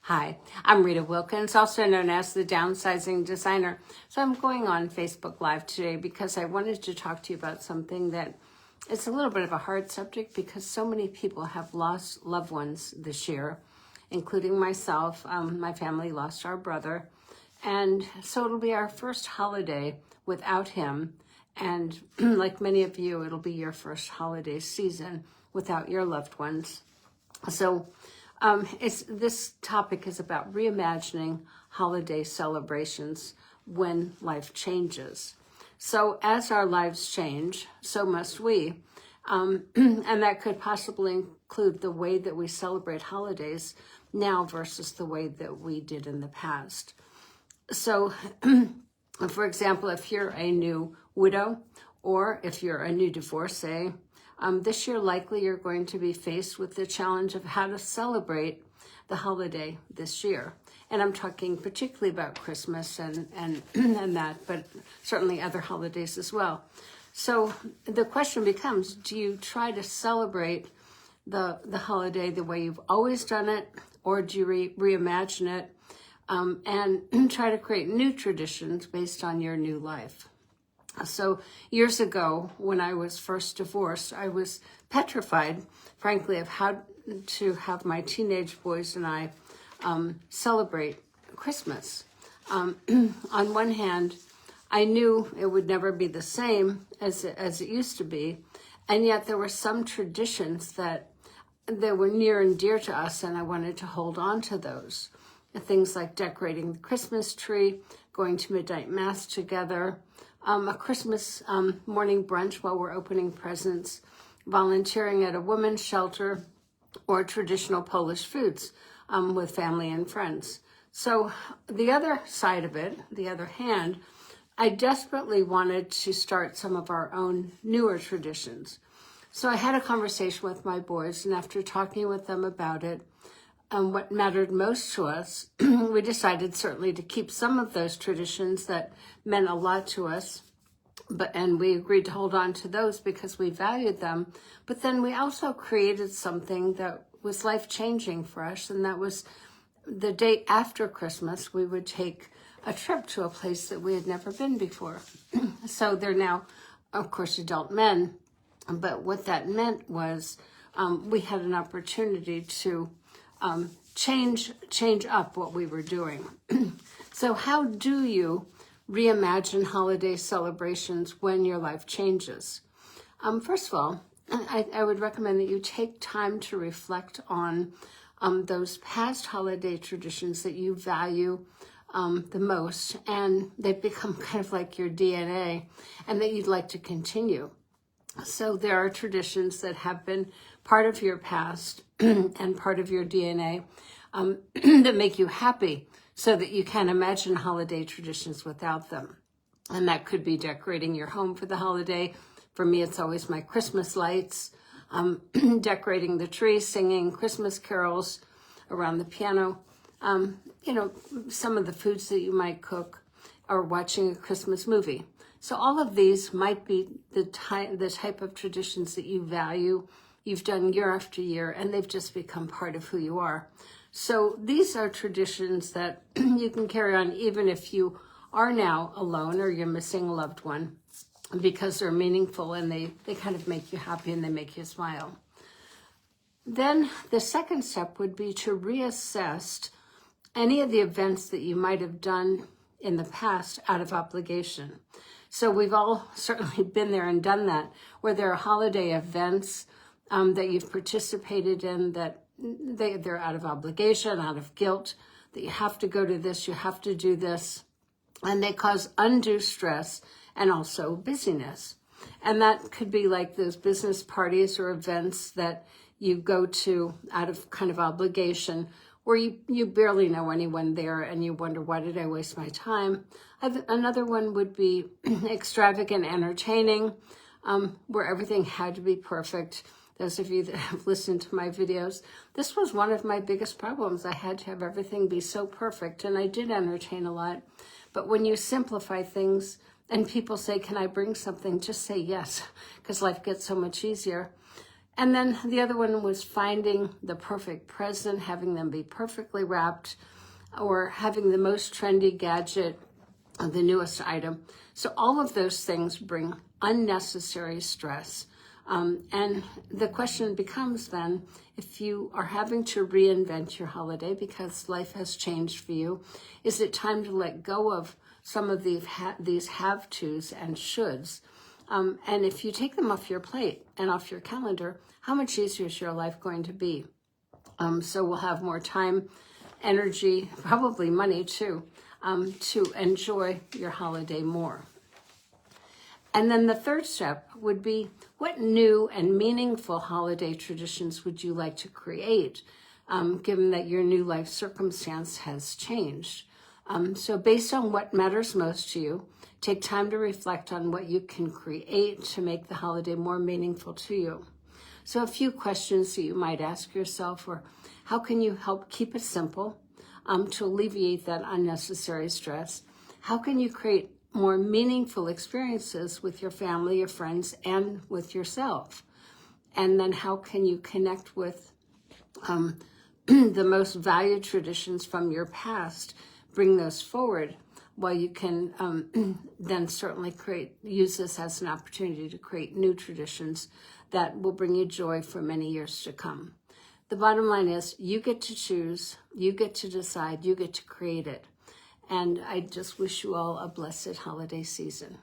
Hi, I'm Rita Wilkins, also known as the Downsizing Designer. So I'm going on Facebook Live today because I wanted to talk to you about something that is a little bit of a hard subject because so many people have lost loved ones this year, including myself. My family lost our brother. And so it'll be our first holiday without him. And like many of you, it'll be your first holiday season without your loved ones. So this topic is about reimagining holiday celebrations when life changes. So as our lives change, so must we. And that could possibly include the way that we celebrate holidays now versus the way that we did in the past. So, for example, if you're a new widow or if you're a new divorcee, this year likely you're going to be faced with the challenge of how to celebrate the holiday this year. And I'm talking particularly about Christmas and that, but certainly other holidays as well. So the question becomes, do you try to celebrate the holiday the way you've always done it, or do you reimagine it and try to create new traditions based on your new life? So years ago, when I was first divorced, I was petrified, frankly, of how to have my teenage boys and I celebrate Christmas. On one hand, I knew it would never be the same as it used to be, and yet there were some traditions that were near and dear to us, and I wanted to hold on to those. Things like decorating the Christmas tree, going to midnight mass together, a Christmas morning brunch while we're opening presents, volunteering at a women's shelter, or traditional Polish foods with family and friends. So the other side of it, the other hand, I desperately wanted to start some of our own newer traditions. So I had a conversation with my boys, and after talking with them about it, what mattered most to us, we decided certainly to keep some of those traditions that meant a lot to us, and we agreed to hold on to those because we valued them. But then we also created something that was life-changing for us, and that was the day after Christmas, we would take a trip to a place that we had never been before. So they're now, of course, adult men, but what that meant was we had an opportunity to change up what we were doing. So how do you reimagine holiday celebrations when your life changes? First of all, I would recommend that you take time to reflect on those past holiday traditions that you value the most, and they've become kind of like your DNA, and that you'd like to continue. So there are traditions that have been part of your past and part of your DNA that make you happy so that you can't imagine holiday traditions without them. And that could be decorating your home for the holiday. For me, it's always my Christmas lights, decorating the tree, singing Christmas carols around the piano, some of the foods that you might cook, or watching a Christmas movie. So all of these might be the type of traditions that you value, you've done year after year, and they've just become part of who you are. So these are traditions that you can carry on even if you are now alone or you're missing a loved one, because they're meaningful and they kind of make you happy and they make you smile. Then the second step would be to reassess any of the events that you might have done in the past out of obligation. So we've all certainly been there and done that, where there are holiday events that you've participated in that they're out of obligation, out of guilt, that you have to go to this, you have to do this, and they cause undue stress and also busyness. And that could be like those business parties or events that you go to out of kind of obligation, where you barely know anyone there and you wonder, why did I waste my time? Another one would be extravagant entertaining, where everything had to be perfect. Those of you that have listened to my videos, this was one of my biggest problems. I had to have everything be so perfect, and I did entertain a lot. But when you simplify things and people say, can I bring something? Just say yes, because life gets so much easier. And then the other one was finding the perfect present, having them be perfectly wrapped, or having the most trendy gadget, the newest item. So all of those things bring unnecessary stress. And the question becomes then, if you are having to reinvent your holiday because life has changed for you, is it time to let go of some of these have-tos and shoulds? And if you take them off your plate and off your calendar, how much easier is your life going to be? So we'll have more time, energy, probably money too, to enjoy your holiday more. And then the third step would be, what new and meaningful holiday traditions would you like to create, given that your new life circumstance has changed? So based on what matters most to you, take time to reflect on what you can create to make the holiday more meaningful to you. So a few questions that you might ask yourself are, how can you help keep it simple to alleviate that unnecessary stress? How can you create more meaningful experiences with your family, your friends, and with yourself? And then how can you connect with the most valued traditions from your past, bring those forward, while you can then certainly use this as an opportunity to create new traditions that will bring you joy for many years to come. The bottom line is, you get to choose, you get to decide, you get to create it. And I just wish you all a blessed holiday season.